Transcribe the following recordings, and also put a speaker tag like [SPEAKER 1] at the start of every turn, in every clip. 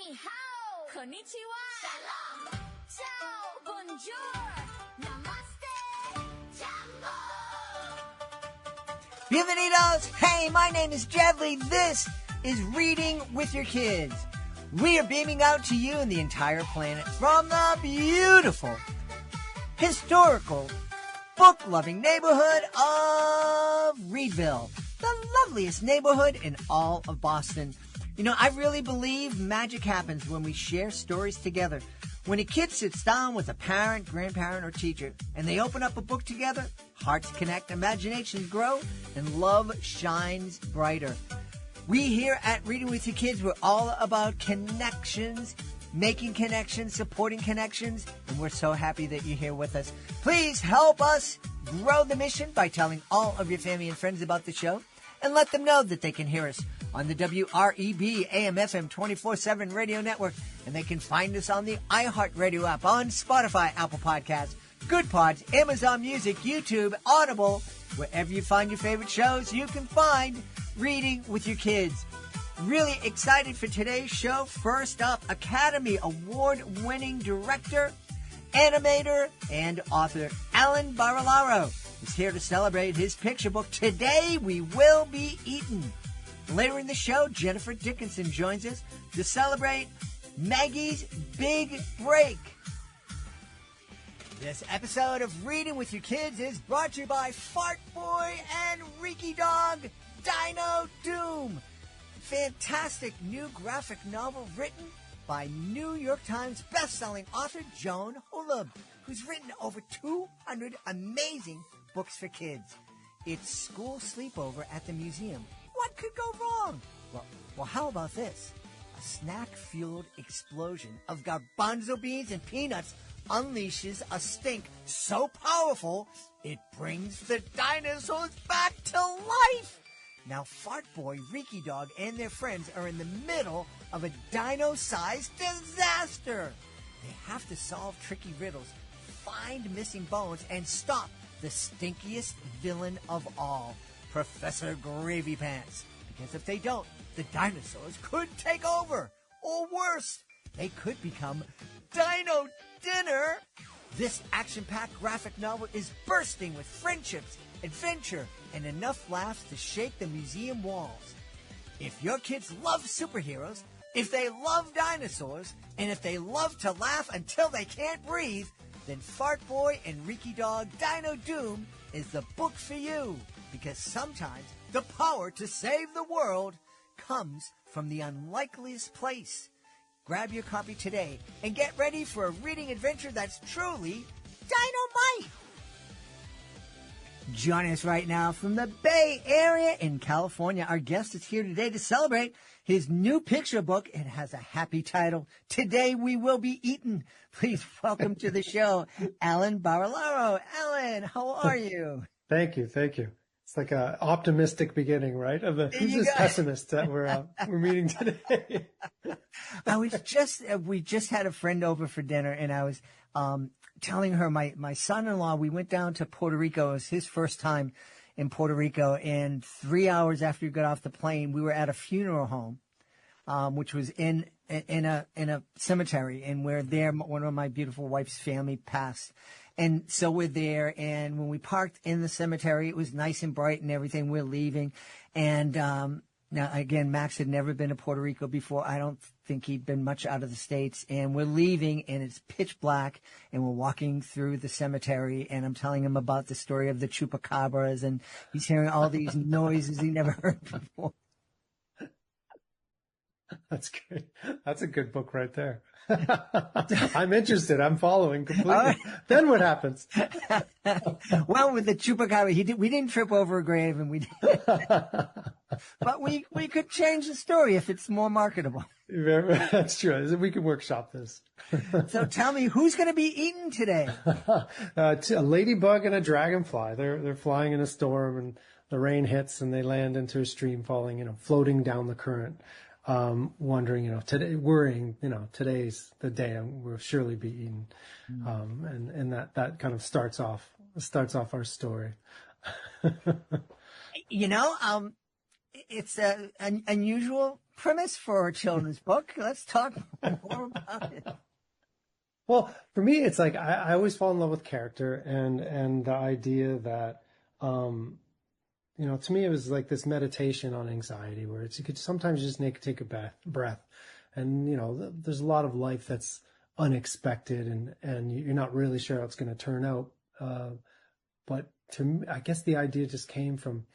[SPEAKER 1] Ni hao, konnichiwa, salam, ciao, bonjour, namaste, jambo.
[SPEAKER 2] Bienvenidos! Hey, my name is Jedley. This is Reading with Your Kids. We are beaming out to you and the entire planet from the beautiful, historical, book-loving neighborhood of Reedville, the loveliest neighborhood in all of Boston. You know, I really believe magic happens when we share stories together. When a kid sits down with a parent, grandparent, or teacher, and they open up a book together, hearts connect, imaginations grow, and love shines brighter. We here at Reading with Your Kids, we're all about connections, making connections, supporting connections, and we're so happy that you're here with us. Please help us grow the mission by telling all of your family and friends about the show, and let them know that they can hear us on the WREB AM/FM 24/7 radio network, and they can find us on the iHeartRadio app, on Spotify, Apple Podcasts, Good Pods, Amazon Music, YouTube, Audible. Wherever you find your favorite shows, you can find Reading with Your Kids. Really excited for today's show. First up, Academy Award-winning director, animator, and author Alan Barillaro is here to celebrate his picture book, Today We Will Be Eaten. Later in the show, Jennifer Dickinson joins us to celebrate Maggie's Big Break. This episode of Reading with Your Kids is brought to you by Fart Boy and Reeky Dog, Dino Doom. Fantastic new graphic novel written by New York Times bestselling author Joan Holub, who's written over 200 amazing books for kids. It's school sleepover at the museum. What could go wrong? Well, how about this? A snack-fueled explosion of garbanzo beans and peanuts unleashes a stink so powerful it brings the dinosaurs back to life. Now, Fart Boy, Reeky Dog, and their friends are in the middle of a dino-sized disaster. They have to solve tricky riddles, find missing bones, and stop the stinkiest villain of all, Professor Gravy Pants. Because if they don't, the dinosaurs could take over. Or worse, they could become Dino Dinner. This action-packed graphic novel is bursting with friendships, adventure, and enough laughs to shake the museum walls. If your kids love superheroes, if they love dinosaurs, and if they love to laugh until they can't breathe, then Fart Boy and Reeky Dog Dino Doom is the book for you. Because sometimes the power to save the world comes from the unlikeliest place. Grab your copy today and get ready for a reading adventure that's truly dynamite. Joining us right now from the Bay Area in California, our guest is here today to celebrate his new picture book. It has a happy title, Today We Will Be Eaten. Please welcome to the show, Alan Barillaro. Alan, how are you?
[SPEAKER 3] Thank you. It's like an optimistic beginning, right? Of who's this pessimist that we're meeting today?
[SPEAKER 2] We just had a friend over for dinner, and I was telling her my son-in-law, we went down to Puerto Rico. It was his first time in Puerto Rico, and 3 hours after we got off the plane, we were at a funeral home, which was in a cemetery, and we're there. One of my beautiful wife's family passed. And so we're there, and when we parked in the cemetery, it was nice and bright and everything. We're leaving, and now, again, Max had never been to Puerto Rico before. I don't think he'd been much out of the States, and we're leaving, and it's pitch black, and we're walking through the cemetery, and I'm telling him about the story of the chupacabras, and he's hearing all these noises he never heard before.
[SPEAKER 3] That's great. That's a good book right there. I'm interested. I'm following completely. Then what happens?
[SPEAKER 2] Well, with the chupacabra, we didn't trip over a grave, and but we could change the story if it's more marketable.
[SPEAKER 3] That's true. We could workshop this.
[SPEAKER 2] So tell me, who's going to be eaten today?
[SPEAKER 3] A ladybug and a dragonfly. They're flying in a storm, and the rain hits, and they land into a stream, falling, floating down the current. Wondering, today, worrying, today's the day we'll surely be eaten. And that kind of starts off our story.
[SPEAKER 2] It's an unusual premise for a children's book. Let's talk more about it.
[SPEAKER 3] Well, for me, it's like I always fall in love with character and the idea that, to me, it was like this meditation on anxiety where you could sometimes just take a breath. And, there's a lot of life that's unexpected and you're not really sure how it's going to turn out. But to me, I guess the idea just came from,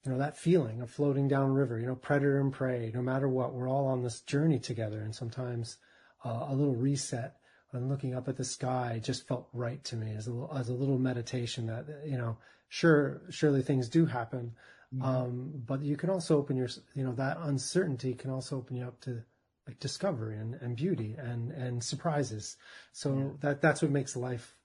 [SPEAKER 3] that feeling of floating down river, predator and prey, no matter what, we're all on this journey together. And sometimes a little reset and looking up at the sky just felt right to me as a little meditation that, surely things do happen. But you can also open that uncertainty can also open you up to like discovery and beauty and surprises. So that's what makes life,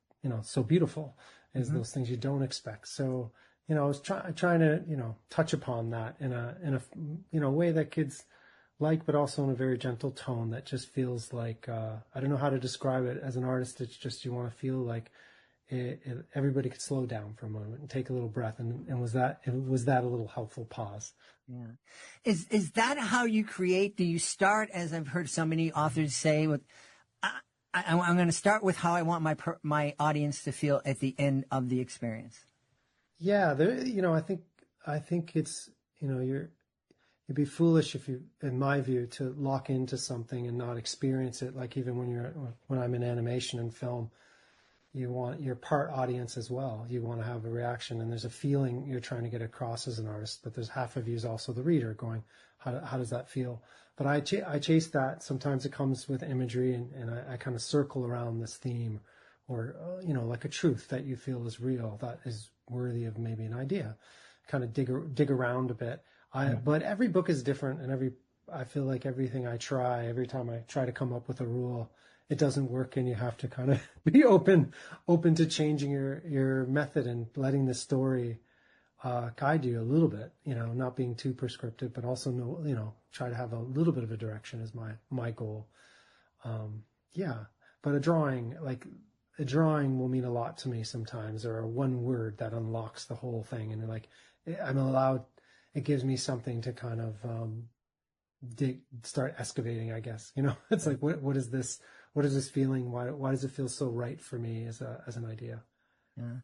[SPEAKER 3] so beautiful is those things you don't expect. So, I was trying to, touch upon that in a way that kids like, but also in a very gentle tone that just feels like, I don't know how to describe it as an artist. It's just, you want to feel like everybody could slow down for a moment and take a little breath. And was that a little helpful pause?
[SPEAKER 2] Yeah. Is that how you create? Do you start, as I've heard so many authors say, with, I'm going to start with how I want my audience to feel at the end of the experience? Yeah.
[SPEAKER 3] I think it's, you'd be foolish if you, in my view, to lock into something and not experience it. Like even when I'm in animation and film, you want your part audience as well. You want to have a reaction, and there's a feeling you're trying to get across as an artist, but there's half of you is also the reader going, how does that feel? But I chase that. Sometimes it comes with imagery, and I kind of circle around this theme, or, like a truth that you feel is real, that is worthy of maybe an idea. Kind of dig around a bit. But every book is different, and I feel like everything every time I try to come up with a rule, it doesn't work, and you have to kind of be open to changing your method and letting the story guide you a little bit, not being too prescriptive, but also try to have a little bit of a direction is my goal. But a drawing will mean a lot to me sometimes, or one word that unlocks the whole thing, and it gives me something to kind of start excavating, I guess. It's like, what is this? What is this feeling? Why does it feel so right for me as an idea?
[SPEAKER 2] Yeah.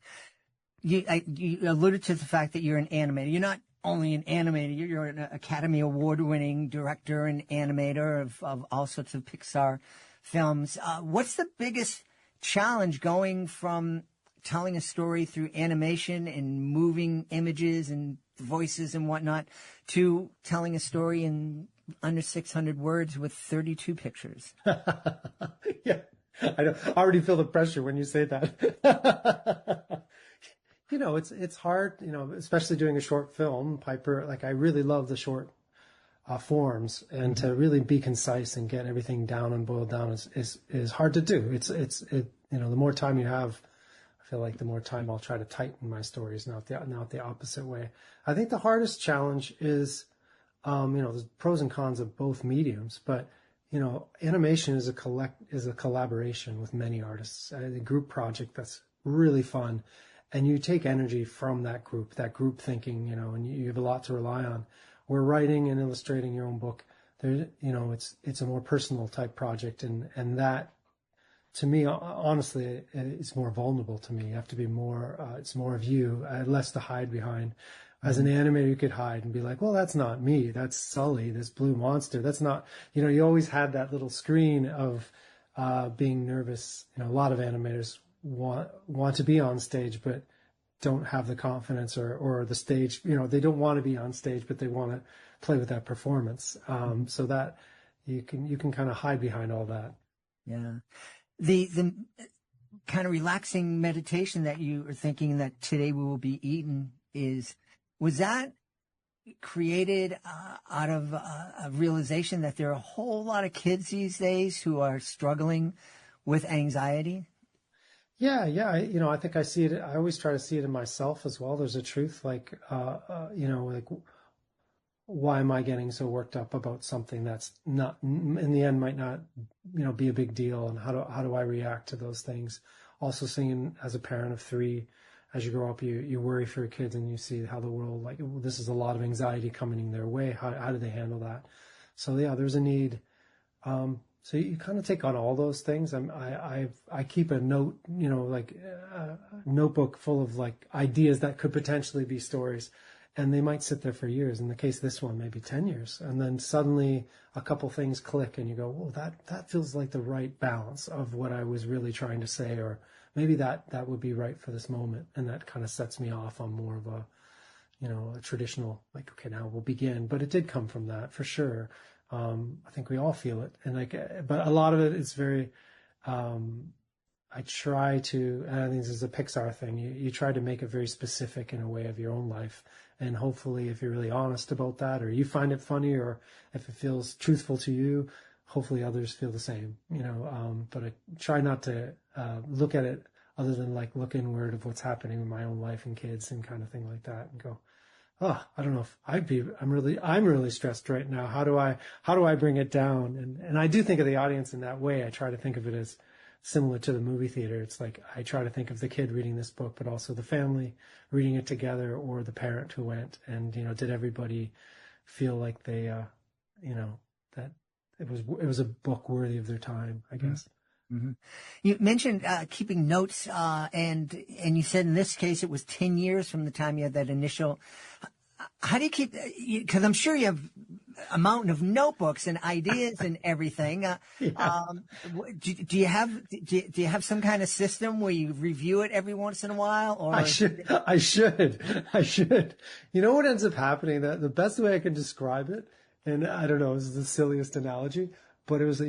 [SPEAKER 2] You alluded to the fact that you're an animator. You're not only an animator, you're an Academy Award-winning director and animator of all sorts of Pixar films. What's the biggest challenge going from telling a story through animation and moving images and voices and whatnot to telling a story in under 600 words with 32 pictures?
[SPEAKER 3] Yeah, I already feel the pressure when you say that. It's hard, especially doing a short film. Piper, like, I really love the short forms, and to really be concise and get everything down and boiled down is hard to do. The more time you have, I feel like the more time I'll try to tighten my stories, not the opposite way. I think the hardest challenge is, there's pros and cons of both mediums, but, animation is a collaboration with many artists, a group project that's really fun. And you take energy from that group thinking, and you have a lot to rely on. Where writing and illustrating your own book, it's a more personal type project. And that, to me, honestly, it's more vulnerable to me. You have to be more, it's more of you, less to hide behind. As an animator, you could hide and be like, well, that's not me. That's Sully, this blue monster. That's not, you always had that little screen of being nervous. A lot of animators want to be on stage, but don't have the confidence or the stage, they don't want to be on stage, but they want to play with that performance. So that you can kind of hide behind all that.
[SPEAKER 2] Yeah. The kind of relaxing meditation that you are thinking that today we will be eaten was that created out of a realization that there are a whole lot of kids these days who are struggling with anxiety?
[SPEAKER 3] Yeah. I think I see it. I always try to see it in myself as well. There's a truth, like, like, why am I getting so worked up about something that's not, in the end, might not, be a big deal, and how do I react to those things? Also, seeing as a parent of 3, as you grow up, you worry for your kids, and you see how the world, like, this is a lot of anxiety coming their way. How do they handle that? So yeah, there's a need. So you kind of take on all those things. I keep a note, like a notebook full of like ideas that could potentially be stories, and they might sit there for years. In the case of this one, maybe 10 years, and then suddenly a couple things click, and you go, "Well, that feels like the right balance of what I was really trying to say," or maybe that would be right for this moment, and that kind of sets me off on more of a, a traditional like, okay, now we'll begin. But it did come from that for sure. I think we all feel it, and but a lot of it is very. I try to, and I think this is a Pixar thing. You try to make it very specific in a way of your own life, and hopefully, if you're really honest about that, or you find it funny, or if it feels truthful to you, hopefully others feel the same. But I try not to look at it other than like look inward of what's happening in my own life and kids and kind of thing like that, and go, oh, I don't know if I'm really stressed right now. How do I bring it down? And I do think of the audience in that way. I try to think of it as similar to the movie theater. It's like, I try to think of the kid reading this book, but also the family reading it together, or the parent who went, and, did everybody feel like they, that it was a book worthy of their time, I guess.
[SPEAKER 2] Mm-hmm. You mentioned keeping notes, and you said in this case it was 10 years from the time you had that initial. How do you keep? Because I'm sure you have a mountain of notebooks and ideas and everything.
[SPEAKER 3] Yeah.
[SPEAKER 2] Do you have some kind of system where you review it every once in a while? Or
[SPEAKER 3] I should. You know what ends up happening? That the best way I can describe it, and I don't know, this is the silliest analogy. But it was,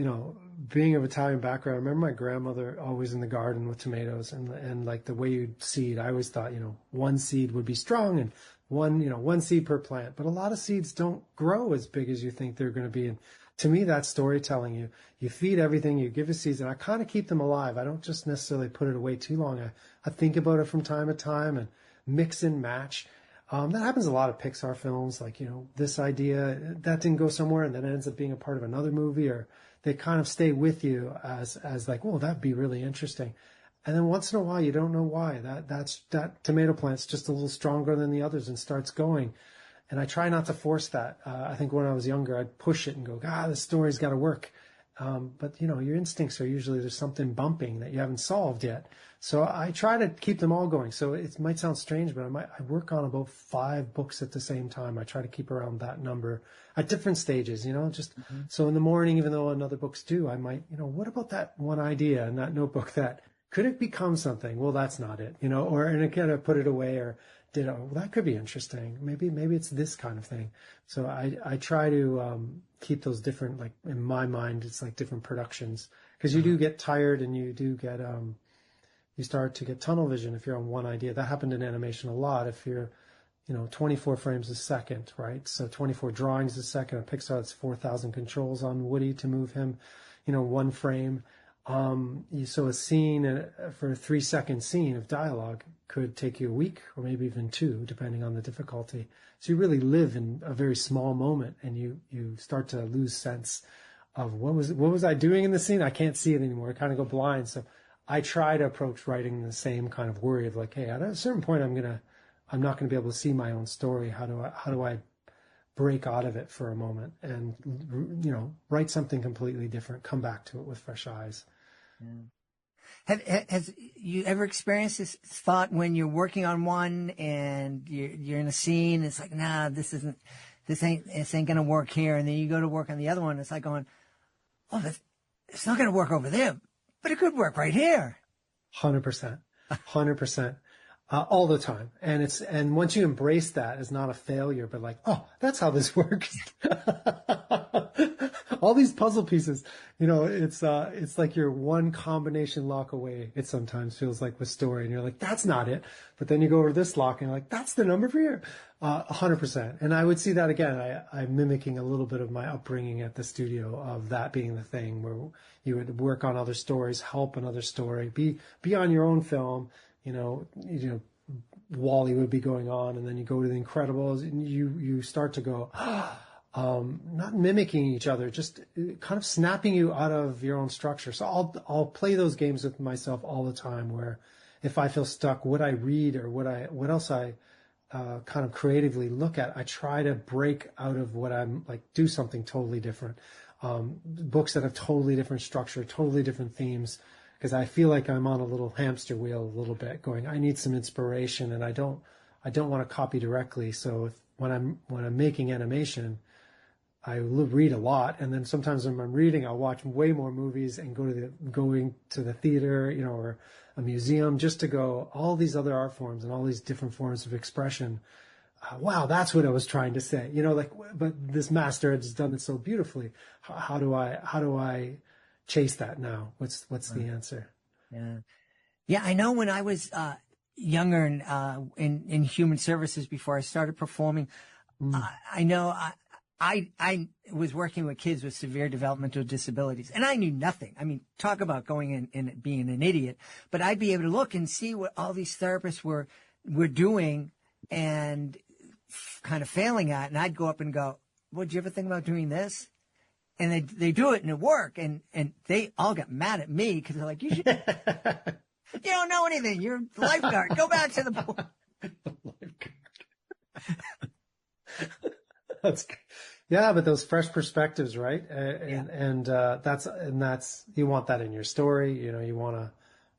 [SPEAKER 3] being of Italian background, I remember my grandmother always in the garden with tomatoes, and like the way you'd seed, I always thought, one seed would be strong and one seed per plant. But a lot of seeds don't grow as big as you think they're going to be. And to me, that's storytelling. You feed everything, you give it seeds, and I kind of keep them alive. I don't just necessarily put it away too long. I think about it from time to time and mix and match. That happens a lot of Pixar films, like, this idea, that didn't go somewhere and then it ends up being a part of another movie, or they kind of stay with you as like, well, that'd be really interesting. And then once in a while, you don't know why. That tomato plant's just a little stronger than the others and starts going. And I try not to force that. I think when I was younger, I'd push it and go, this story's got to work. But, your instincts are usually there's something bumping that you haven't solved yet. So I try to keep them all going. So it might sound strange, but I work on about 5 books at the same time. I try to keep around that number at different stages, So in the morning, even though another book's due, I might, what about that one idea in that notebook that could it become something? Well, that's not it, and I kind of put it away, or that could be interesting. Maybe it's this kind of thing. So I try to keep those different, like in my mind, it's like different productions, because you do get tired and you do get you start to get tunnel vision if you're on one idea. That happened in animation a lot. If you're 24 frames a second, right? So 24 drawings a second. At Pixar, it's 4,000 controls on Woody to move him, one frame. So a scene for a 3-second scene of dialogue could take you a week or maybe even 2, depending on the difficulty. So you really live in a very small moment, and you start to lose sense of what was I doing in the scene? I can't see it anymore. I kind of go blind. So I try to approach writing the same kind of worry of like, hey, at a certain point, I'm not going to be able to see my own story. How do I break out of it for a moment and, write something completely different, come back to it with fresh eyes.
[SPEAKER 2] Yeah. Has you ever experienced this thought when you're working on one and you're in a scene, it's like, nah, this ain't going to work here. And then you go to work on the other one. It's like going, oh, it's not going to work over there, but it could work right here.
[SPEAKER 3] 100%. All the time. And once you embrace that as not a failure, but like, oh, that's how this works. All these puzzle pieces, it's like you're one combination lock away. It sometimes feels like with story, and you're like, that's not it. But then you go over to this lock and you're like, that's the number for here. 100%. And I would see that again. I'm mimicking a little bit of my upbringing at the studio of that being the thing where you would work on other stories, help another story, be on your own film. Wall-E would be going on, and then you go to The Incredibles, and you start to go, not mimicking each other, just kind of snapping you out of your own structure. So I'll play those games with myself all the time, where if I feel stuck, would I read or what else I kind of creatively look at, I try to break out of what I'm like, do something totally different. Books that have totally different structure, totally different themes, because I feel like I'm on a little hamster wheel a little bit going, I need some inspiration, and I don't want to copy directly. So when I'm making animation, I read a lot, and then sometimes when I'm reading, I'll watch way more movies and going to the theater, or a museum, just to go all these other art forms and all these different forms of expression. Wow, that's what I was trying to say, but this master has done it so beautifully. How do I chase that now? What's the answer?
[SPEAKER 2] Yeah. I know when I was younger and in human services before I started performing, I know I was working with kids with severe developmental disabilities, and I knew nothing. I mean, talk about going in and being an idiot, but I'd be able to look and see what all these therapists were doing and kind of failing at, and I'd go up and go, well, did you ever think about doing this? And they do it and it worked, and they all got mad at me because they're like, you don't know anything. You're a lifeguard. Go back to the pool.
[SPEAKER 3] That's good. Yeah, but those fresh perspectives, right? That's you want that in your story. You want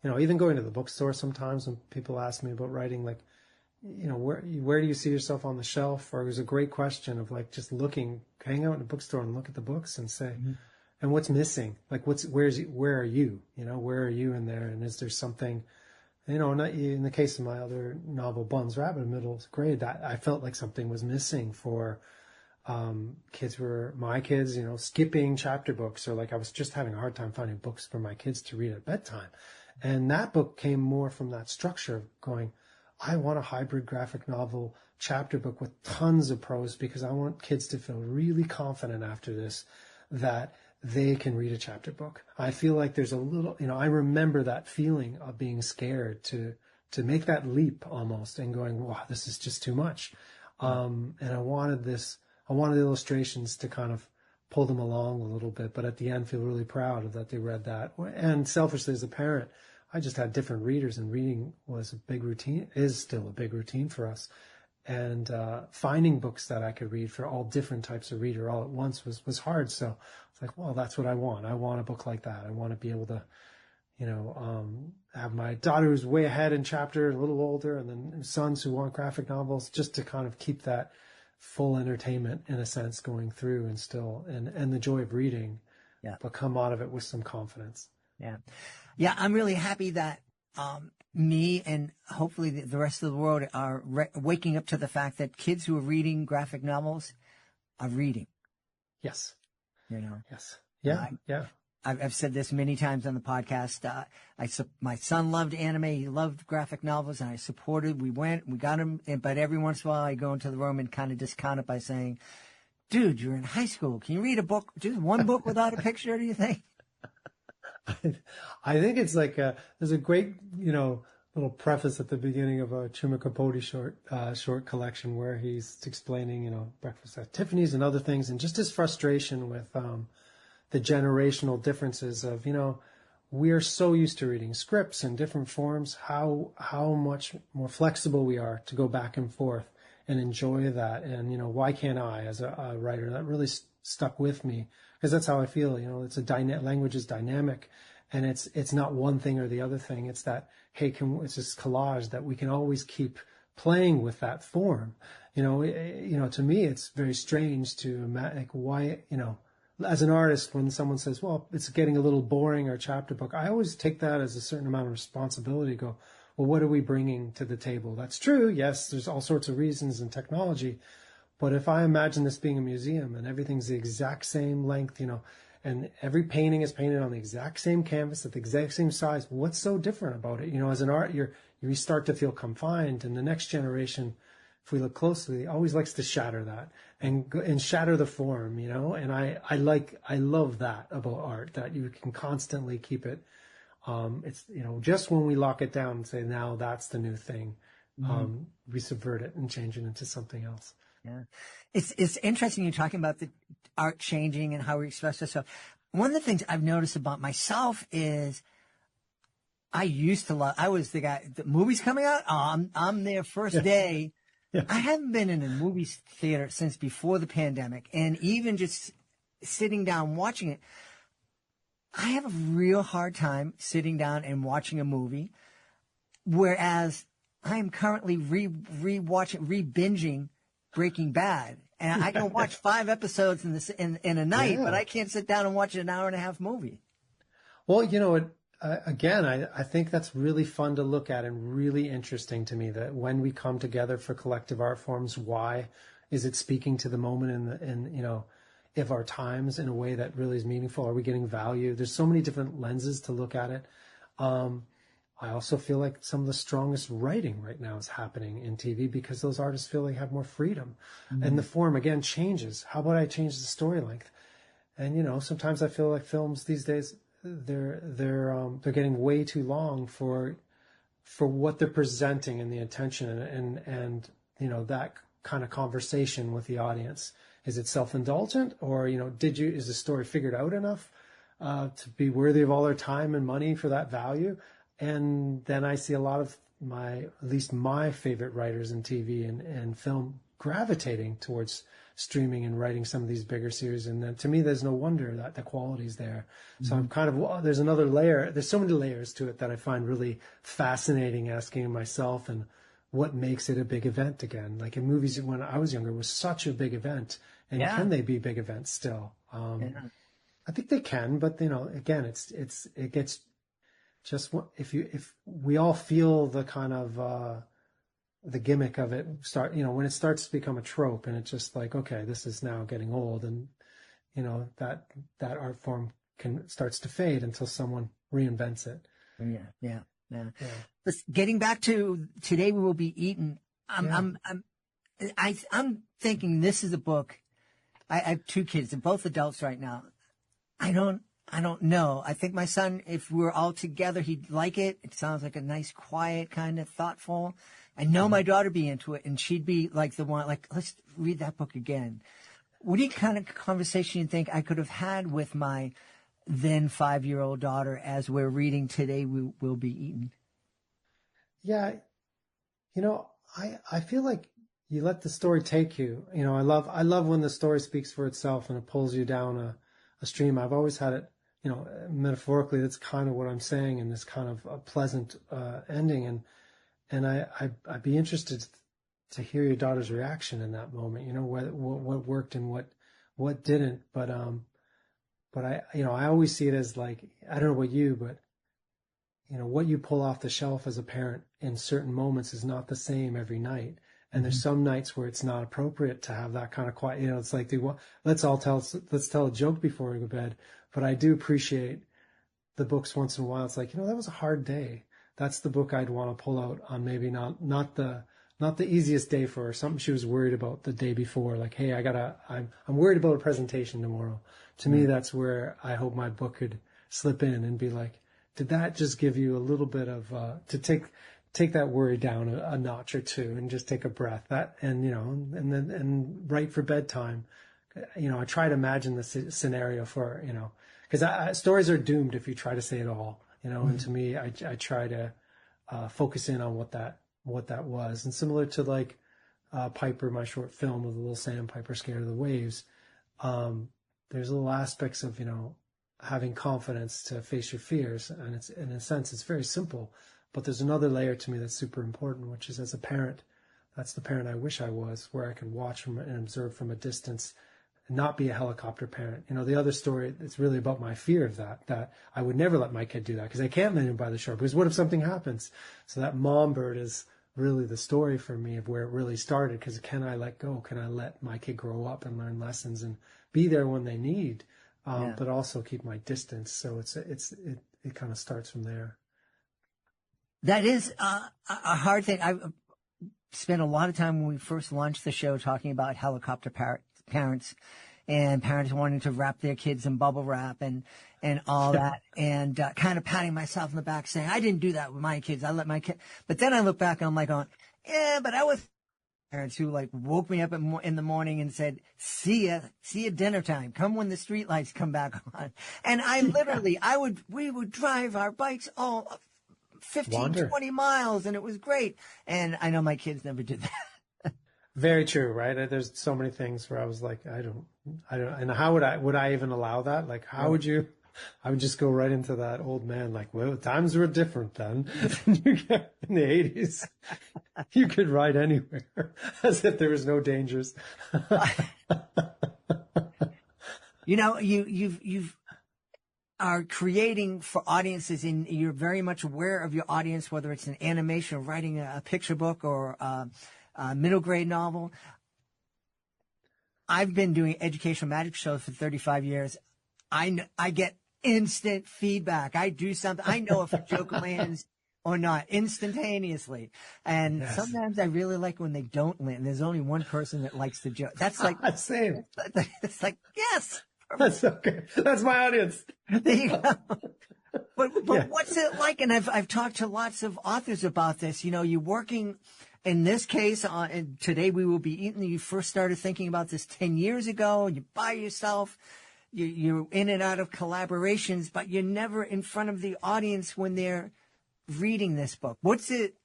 [SPEAKER 3] to, even going to the bookstore sometimes when people ask me about writing, like, where do you see yourself on the shelf? Or it was a great question of like just hang out in a bookstore and look at the books and say, and what's missing? Like where are you? Where are you in there? And is there something, in the case of my other novel, Bun's Rabbit, in middle grade, that I felt like something was missing for my kids, skipping chapter books, or like I was just having a hard time finding books for my kids to read at bedtime. And that book came more from that structure of going, I want a hybrid graphic novel chapter book with tons of prose, because I want kids to feel really confident after this that they can read a chapter book. I feel like there's a little, I remember that feeling of being scared to make that leap almost and going, wow, this is just too much. And I wanted the illustrations to kind of pull them along a little bit, but at the end feel really proud of that they read that. And selfishly as a parent, I just had different readers, and reading was a big routine, is still a big routine for us. And finding books that I could read for all different types of reader all at once was hard. So it's like, well, that's what I want. I want a book like that. I want to be able to, have my daughter who's way ahead in chapter, a little older, and then sons who want graphic novels, just to kind of keep that full entertainment in a sense going through, and still, and the joy of reading, but come out of it with some confidence.
[SPEAKER 2] Yeah, I'm really happy that me and hopefully the rest of the world are waking up to the fact that kids who are reading graphic novels are reading.
[SPEAKER 3] Yes. Yes. Yeah.
[SPEAKER 2] I've said this many times on the podcast. My son loved anime. He loved graphic novels, and I supported. We got him. But every once in a while, I go into the room and kind of discount it by saying, dude, you're in high school. Can you read a book, just one book without a picture, do you think?
[SPEAKER 3] I think it's like there's a great, little preface at the beginning of a Truman Capote short collection where he's explaining, Breakfast at Tiffany's and other things, and just his frustration with the generational differences of, we are so used to reading scripts in different forms, how much more flexible we are to go back and forth and enjoy that. And, why can't I, as a writer? That really stuck with me, because that's how I feel. It's language is dynamic, and it's not one thing or the other thing. It's that, hey, it's this collage that we can always keep playing with that form. To me, it's very strange to like why, as an artist, when someone says, well, it's getting a little boring, or chapter book, I always take that as a certain amount of responsibility. Go, well, what are we bringing to the table? That's true. Yes, there's all sorts of reasons and technology. But if I imagine this being a museum and everything's the exact same length, and every painting is painted on the exact same canvas at the exact same size, what's so different about it? As an art, you start to feel confined, and the next generation, if we look closely, always likes to shatter that and shatter the form, and I love that about art, that you can constantly keep it. It's, just when we lock it down and say, now that's the new thing, we subvert it and change it into something else.
[SPEAKER 2] Yeah. It's interesting you're talking about the art changing and how we express ourselves. One of the things I've noticed about myself is I was the guy, the movie's coming out. Oh, I'm there first day.
[SPEAKER 3] Yeah.
[SPEAKER 2] I haven't been in a movie theater since before the pandemic, and even just sitting down watching it, I have a real hard time sitting down and watching a movie, whereas I am currently re-binging Breaking Bad. And I can watch 5 episodes in a night, but I can't sit down and watch an hour and a half movie.
[SPEAKER 3] Well, again, I think that's really fun to look at and really interesting to me, that when we come together for collective art forms, why is it speaking to the moment and of our times in a way that really is meaningful? Are we getting value? There's so many different lenses to look at it. I also feel like some of the strongest writing right now is happening in TV because those artists feel they have more freedom. Mm-hmm. And the form, again, changes. How about I change the story length? And, sometimes I feel like films these days, they're getting way too long for what they're presenting and the intention and that kind of conversation with the audience. Is it self-indulgent, or is the story figured out enough to be worthy of all our time and money for that value? And then I see a lot of at least my favorite writers in TV and film gravitating towards streaming and writing some of these bigger series. And then, to me, there's no wonder that the quality's there. Mm-hmm. So I'm kind of, there's another layer. There's so many layers to it that I find really fascinating, asking myself, and what makes it a big event again. Like in movies when I was younger, it was such a big event. And can they be big events still? I think they can, but again, it gets just, if we all feel the kind of, the gimmick of it start, when it starts to become a trope and it's just like, okay, this is now getting old, and, that art form starts to fade until someone reinvents it.
[SPEAKER 2] Yeah. Getting back to Today We Will Be Eaten. I'm thinking this is a book. I have 2 kids. They're both adults right now. I don't know. I think my son, if we were all together, he'd like it. It sounds like a nice, quiet, kind of thoughtful. I know my daughter would be into it, and she'd be like the one, like, let's read that book again. What do you kind of conversation you think I could have had with my then 5-year-old daughter as we're reading Today We Will Be Eaten?
[SPEAKER 3] Yeah. I feel like you let the story take you. I love when the story speaks for itself and it pulls you down a stream. I've always had it, metaphorically, that's kind of what I'm saying, in this kind of a pleasant ending. And I'd be interested to hear your daughter's reaction in that moment, what worked and what didn't. But I always see it as like, I don't know about you, but what you pull off the shelf as a parent in certain moments is not the same every night. And there's some nights where it's not appropriate to have that kind of quiet. It's like, let's tell a joke before we go to bed. But I do appreciate the books once in a while. It's like, that was a hard day. That's the book I'd want to pull out on maybe not the easiest day for her. Something she was worried about the day before. Like, hey, I'm worried about a presentation tomorrow. To me, that's where I hope my book could slip in and be like, did that just give you a little bit of, to take that worry down a notch or two and just take a breath, and write for bedtime. I try to imagine the scenario for, because stories are doomed if you try to say it all, and to me, I try to focus in on what that was. And similar to like Piper, my short film with the little sandpiper scared of the waves, there's little aspects of, having confidence to face your fears. And it's, in a sense, it's very simple. But there's another layer to me that's super important, which is, as a parent, that's the parent I wish I was, where I can watch from and observe from a distance and not be a helicopter parent. The other story, it's really about my fear of that I would never let my kid do that, because I can't let him by the shore, because what if something happens? So that mom bird is really the story for me of where it really started, because can I let go? Can I let my kid grow up and learn lessons and be there when they need, but also keep my distance? So it kind of starts from there.
[SPEAKER 2] That is a hard thing. I spent a lot of time when we first launched the show talking about helicopter parents and parents wanting to wrap their kids in bubble wrap and all that, and kind of patting myself in the back saying, I didn't do that with my kids. I let my kid. But then I look back and I'm like, but I was parents who like woke me up in the morning and said, see ya dinner time. Come when the street lights come back on. And I literally, we would drive our bikes all 15, 20 miles, and it was great. And I know my kids never did that.
[SPEAKER 3] Very true, right? There's so many things where I was like, I don't, and how would I even allow that? Like, how would you, I would just go right into that old man, like, well, times were different then. In the 80s, you could ride anywhere as if there was no dangers.
[SPEAKER 2] You know, you've are creating for audiences, and you're very much aware of your audience, whether it's an animation or writing a picture book or a middle grade novel. I've been doing educational magic shows for 35 years. I get instant feedback. I do something, I know if a joke lands or not instantaneously. And sometimes I really like when they don't land. There's only one person that likes the joke. That's like,
[SPEAKER 3] same.
[SPEAKER 2] It's like, yes.
[SPEAKER 3] That's okay. That's my audience.
[SPEAKER 2] There you go. But what's it like? And I've talked to lots of authors about this. You know, you're working in this case and Today We Will Be Eaten. You first started thinking about this 10 years ago. You're by yourself. You're in and out of collaborations, but you're never in front of the audience when they're reading this book. What's it?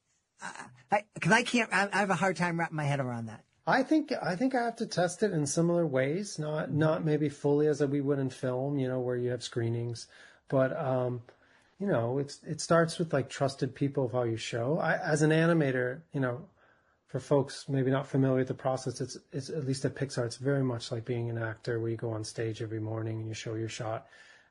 [SPEAKER 2] Because I have a hard time wrapping my head around that.
[SPEAKER 3] I think I have to test it in similar ways, not maybe fully as we would in film, you know, where you have screenings, but you know, it starts with like trusted people of how you show. As an animator, you know, for folks maybe not familiar with the process, it's at least at Pixar, it's very much like being an actor where you go on stage every morning and you show your shot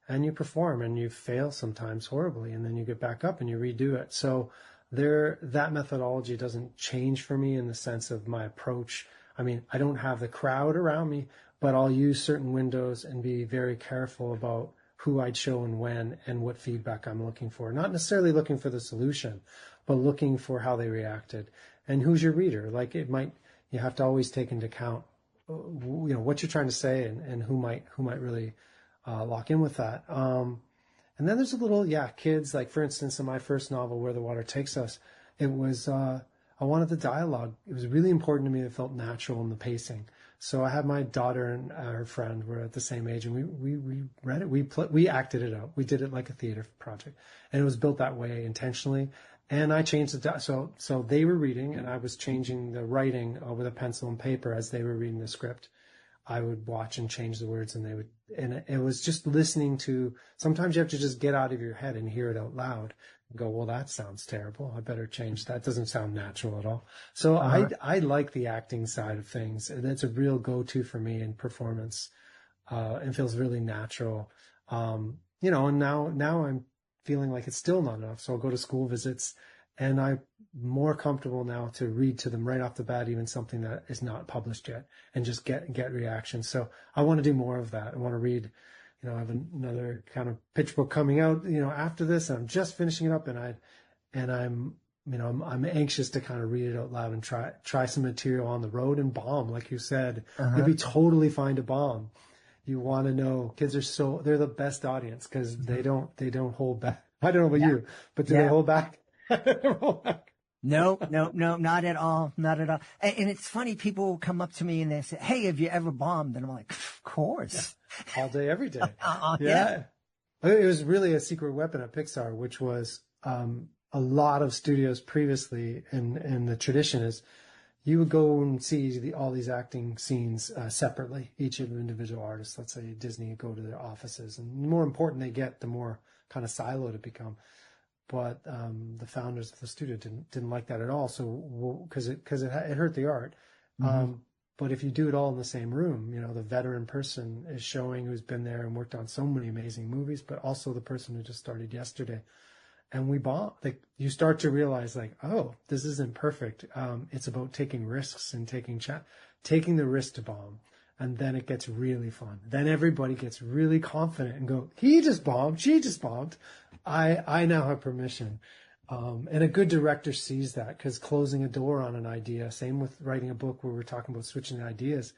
[SPEAKER 3] and you perform and you fail sometimes horribly and then you get back up and you redo it. So that methodology doesn't change for me in the sense of my approach. I mean, I don't have the crowd around me, but I'll use certain windows and be very careful about who I'd show and when and what feedback I'm looking for. Not necessarily looking for the solution, but looking for how they reacted and who's your reader. Like you have to always take into account, you know, what you're trying to say and who might really lock in with that. And then there's a little, kids, like for instance, in my first novel, Where the Water Takes Us, it was, I wanted the dialogue. It was really important to me. It felt natural in the pacing. So I had my daughter and her friend were at the same age and we read it. We acted it out. We did it like a theater project and it was built that way intentionally. And I changed so they were reading and I was changing the writing with a pencil and paper as they were reading the script. I would watch and change the words and it was just listening to, sometimes you have to just get out of your head and hear it out loud and go, well, that sounds terrible. I better change that. Doesn't sound natural at all. So I like the acting side of things. That's a real go-to for me in performance. It feels really natural. You know, and now I'm feeling like it's still not enough. So I'll go to school visits and I'm more comfortable now to read to them right off the bat, even something that is not published yet, and just get reactions. So I want to do more of that. I want to read, you know, I have another kind of pitch book coming out, you know, after this. I'm just finishing it up and I'm, you know, I'm anxious to kind of read it out loud and try some material on the road and bomb. Like you said, you'll be totally fine to bomb. You want to know kids they're the best audience because they don't hold back. I don't know about you, but do they hold back?
[SPEAKER 2] No, not at all. Not at all. And it's funny, people will come up to me and they say, hey, have you ever bombed? And I'm like, of course.
[SPEAKER 3] All day, every day. Yeah. It was really a secret weapon at Pixar, which was a lot of studios previously, and the tradition is you would go and see all these acting scenes separately, each of the individual artists. Let's say Disney would go to their offices. And the more important they get, the more kind of siloed it become. But the founders of the studio didn't like that at all. So because it hurt the art. But if you do it all in the same room, you know, the veteran person is showing who's been there and worked on so many amazing movies, but also the person who just started yesterday. And we bomb. Like you start to realize, like, oh, this isn't perfect. It's about taking risks and taking the risk to bomb. And then it gets really fun. Then everybody gets really confident and go, he just bombed, she just bombed. I now have permission. And a good director sees that, because closing a door on an idea, same with writing a book where we're talking about switching ideas.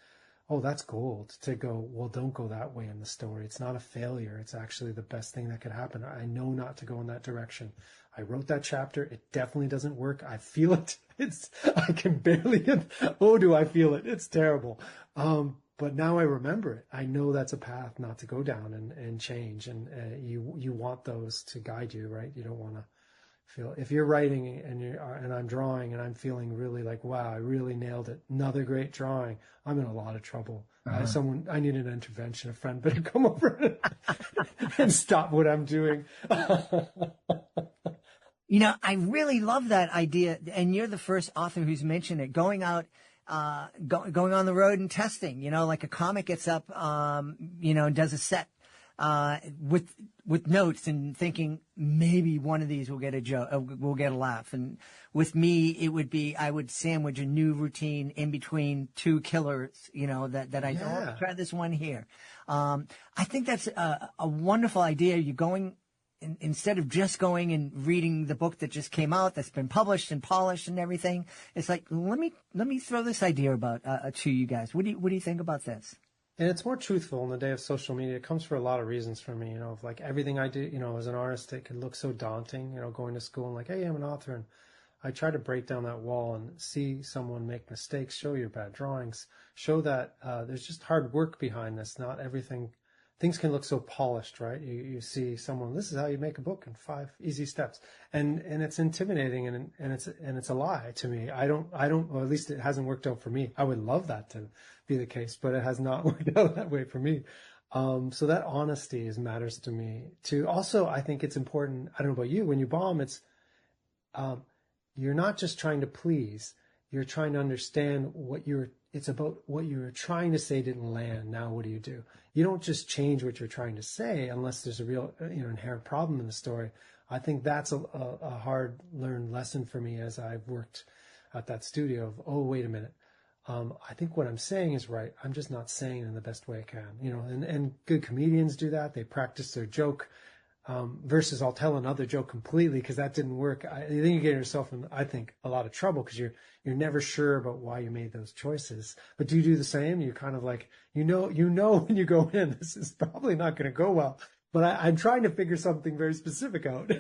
[SPEAKER 3] Oh, that's gold to go, well, don't go that way in the story. It's not a failure. It's actually the best thing that could happen. I know not to go in that direction. I wrote that chapter. It definitely doesn't work. I feel it. I can barely do I feel it? It's terrible. But now I remember it. I know that's a path not to go down and change. And you want those to guide you, right? You don't want to feel if you're writing and I'm drawing and I'm feeling really like, wow, I really nailed it. Another great drawing. I'm in a lot of trouble. I need an intervention. A friend better come over and stop what I'm doing.
[SPEAKER 2] You know, I really love that idea. And you're the first author who's mentioned it, going out, going on the road and testing, you know, like a comic gets up, you know, and does a set, with notes and thinking maybe one of these will get a joke, will get a laugh. And with me, it would be, I would sandwich a new routine in between two killers, you know, that I don't try this one here. I think that's a wonderful idea. You're going, instead of just going and reading the book that just came out, that's been published and polished and everything, it's like, let me throw this idea about, to you guys. What do you think about this?
[SPEAKER 3] And it's more truthful in the day of social media. It comes for a lot of reasons for me, you know, of like everything I do, you know, as an artist, it can look so daunting, you know, going to school and like, hey, I'm an author. And I try to break down that wall and see someone make mistakes, show your bad drawings, show that there's just hard work behind this. Not everything, things can look so polished, right? You see someone, this is how you make a book in 5 easy steps. And it's intimidating and it's a lie to me. I don't, or at least it hasn't worked out for me. I would love that to be the case, but it has not worked out that way for me. So that honesty matters to me too. Also, I think it's important. I don't know about you, when you bomb, it's, you're not just trying to please, you're trying to understand it's about what you were trying to say didn't land. Now, what do? You don't just change what you're trying to say unless there's a real, you know, inherent problem in the story. I think that's a hard learned lesson for me as I've worked at that studio of, oh, wait a minute. I think what I'm saying is right. I'm just not saying it in the best way I can, you know, and good comedians do that. They practice their joke, versus I'll tell another joke completely because that didn't work. Then you get yourself in, I think, a lot of trouble because you're never sure about why you made those choices. But do you do the same? You're kind of like, you know, when you go in, this is probably not going to go well, but I'm trying to figure something very specific out.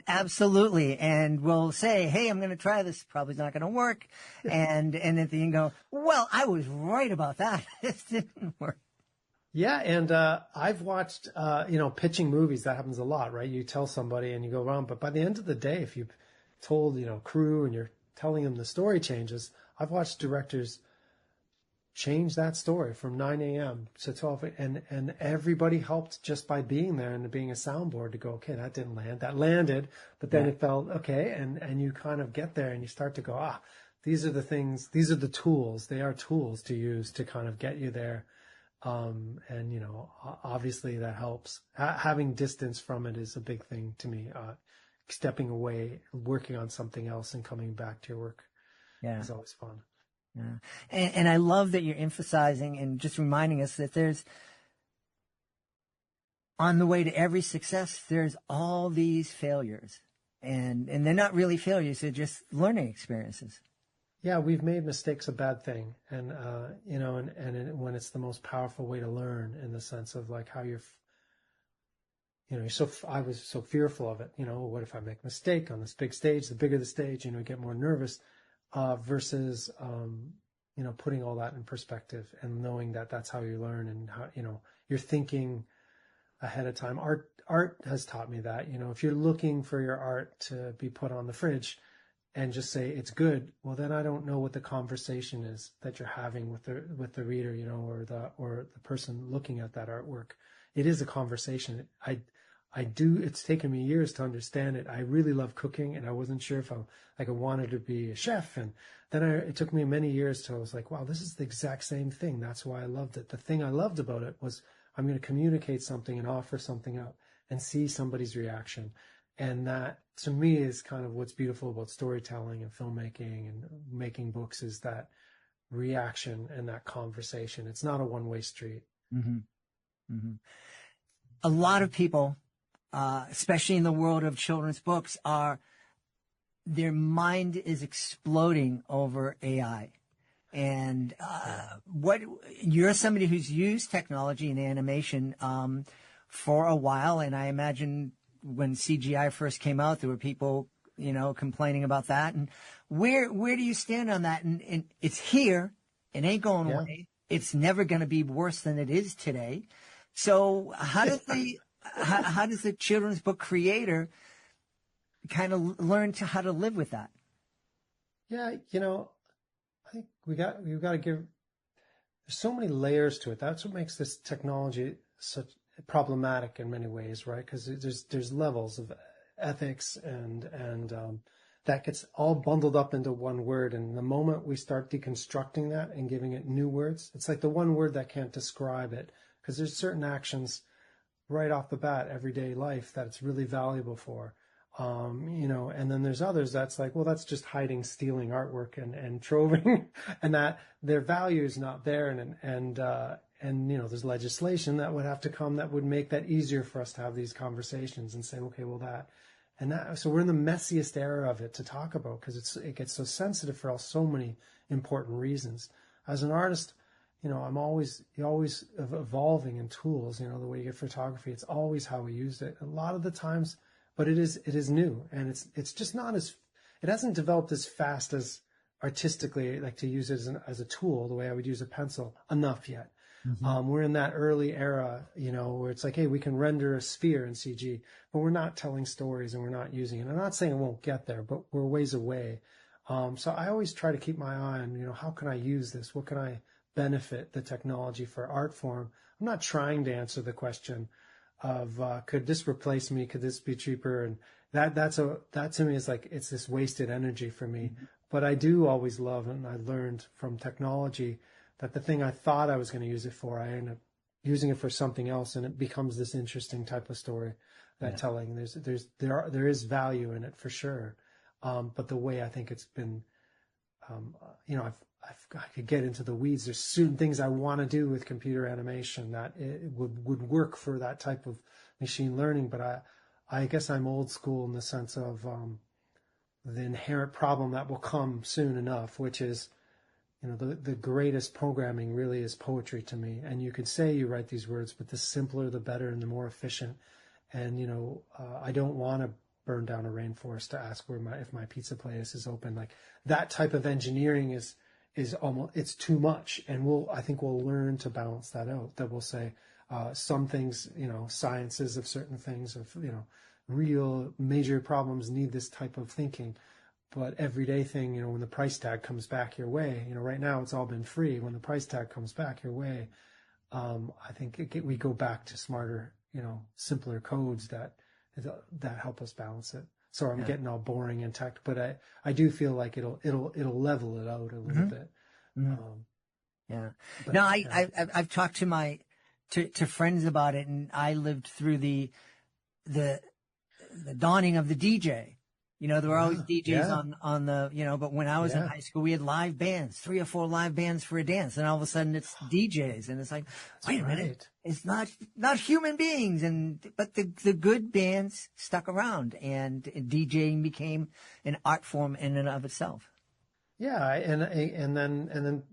[SPEAKER 2] Absolutely. And we'll say, hey, I'm going to try this. Probably not going to work. And at the end go, well, I was right about that. This didn't work.
[SPEAKER 3] Yeah. And, I've watched, you know, pitching movies. That happens a lot, right? You tell somebody and you go around, but by the end of the day, if you've told, you know, crew and you're telling them the story changes, I've watched directors change that story from 9 a.m. to 12 and everybody helped just by being there and being a soundboard to go, okay, that didn't land. That landed, but then it felt okay. And you kind of get there and you start to go, these are the things, these are the tools. They are tools to use to kind of get you there. And you know, obviously that helps. Having distance from it is a big thing to me. Stepping away, working on something else and coming back to your work is always fun.
[SPEAKER 2] Yeah. And I love that you're emphasizing and just reminding us that there's, on the way to every success, there's all these failures. And they're not really failures, they're just learning experiences.
[SPEAKER 3] Yeah, we've made mistakes a bad thing. And, you know, and when it's the most powerful way to learn in the sense of like how you're, you know, I was so fearful of it. You know, what if I make a mistake on this big stage? The bigger the stage, you know, you get more nervous. Versus, you know, putting all that in perspective and knowing that that's how you learn and how, you know, you're thinking ahead of time. Art has taught me that, you know, if you're looking for your art to be put on the fridge and just say it's good, well, then I don't know what the conversation is that you're having with the reader, you know, or the person looking at that artwork. It is a conversation. It's taken me years to understand it. I really love cooking and I wasn't sure if I wanted to be a chef. And then it took me many years till I was like, wow, this is the exact same thing. That's why I loved it. The thing I loved about it was I'm going to communicate something and offer something up and see somebody's reaction. And that to me is kind of what's beautiful about storytelling and filmmaking and making books is that reaction and that conversation. It's not a one-way street.
[SPEAKER 2] Mm-hmm. Mm-hmm. A lot of people, especially in the world of children's books, their mind is exploding over AI. And you're somebody who's used technology and animation for a while, and I imagine when CGI first came out, there were people, you know, complaining about that. And where do you stand on that? And it's here, it ain't going away. It's never going to be worse than it is today. So how does the children's book creator kind of learn how to live with that?
[SPEAKER 3] Yeah, I think we've got to give. There's so many layers to it. That's what makes this technology such problematic in many ways, right? Because there's levels of ethics and that gets all bundled up into one word. And the moment we start deconstructing that and giving it new words, it's like the one word that can't describe it. Because there's certain actions right off the bat, everyday life, that it's really valuable for. And then there's others that's like, well, that's just hiding, stealing artwork and troving, and that their value is not there. And there's legislation that would have to come that would make that easier for us to have these conversations and say, okay, well, so we're in the messiest era of it to talk about, because it gets so sensitive for so many important reasons. As an artist, you're always evolving in tools, the way you get photography, it's always how we use it. A lot of the times, but it is new, and it's just not it hasn't developed as fast as artistically, like to use it as a tool, the way I would use a pencil, enough yet. Mm-hmm. We're in that early era, where it's like, hey, we can render a sphere in CG, but we're not telling stories and we're not using it. I'm not saying it won't get there, but we're ways away. So I always try to keep my eye on, how can I use this? What can I benefit the technology for art form? I'm not trying to answer the question of could this replace me? Could this be cheaper? And that to me is like, it's this wasted energy for me. Mm-hmm. But I do always love, and I learned from technology, that the thing I thought I was going to use it for, I end up using it for something else, and it becomes this interesting type of story telling. There is value in it for sure, but the way I think it's been, I could get into the weeds. There's certain things I want to do with computer animation that it would work for that type of machine learning, but I guess I'm old school in the sense of the inherent problem that will come soon enough, which is, the greatest programming really is poetry to me. And you could say you write these words, but the simpler, the better, and the more efficient. And, I don't want to burn down a rainforest to ask if my pizza place is open. Like, that type of engineering is almost, it's too much. And I think we'll learn to balance that out, that we'll say, some things, sciences of certain things of, real major problems need this type of thinking. But everyday thing, when the price tag comes back your way, right now it's all been free. When the price tag comes back your way, I think we go back to smarter, simpler codes that help us balance it. So I'm getting all boring and tech, but I do feel like it'll level it out a little bit.
[SPEAKER 2] Mm-hmm. I've talked to friends about it, and I lived through the dawning of the DJ. There were always DJs on the, but when I was in high school, we had live bands, 3 or 4 live bands for a dance. And all of a sudden it's DJs. And it's like, wait a minute, it's not human beings. But the good bands stuck around, and DJing became an art form in and of itself. Yeah.
[SPEAKER 3] And then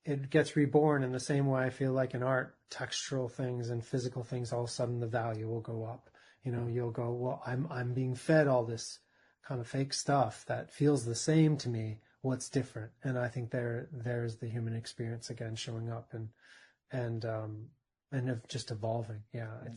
[SPEAKER 3] it gets reborn in the same way. I feel like in art, textural things and physical things, all of a sudden the value will go up. You'll go, well, I'm being fed all this kind of fake stuff that feels the same to me. What's different? And I think there's the human experience again showing up and of just evolving.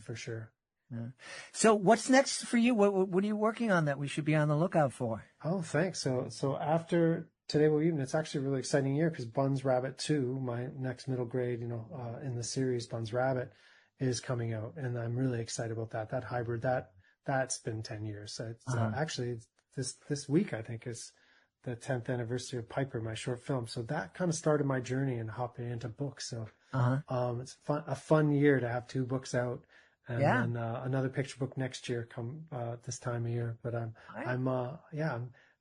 [SPEAKER 3] For sure.
[SPEAKER 2] Yeah. So what's next for you? What are you working on that we should be on the lookout for?
[SPEAKER 3] Oh, thanks. So after Today We'll Eat, it's actually a really exciting year because Bun's Rabbit 2, my next middle grade, in the series Bun's Rabbit, is coming out, and I'm really excited about that. That hybrid, that's been 10 years. So it's actually this week, I think, is the 10th anniversary of Piper, my short film. So that kind of started my journey in hopping into books. So it's a fun year to have 2 books out, and then another picture book next year come this time of year. But I'm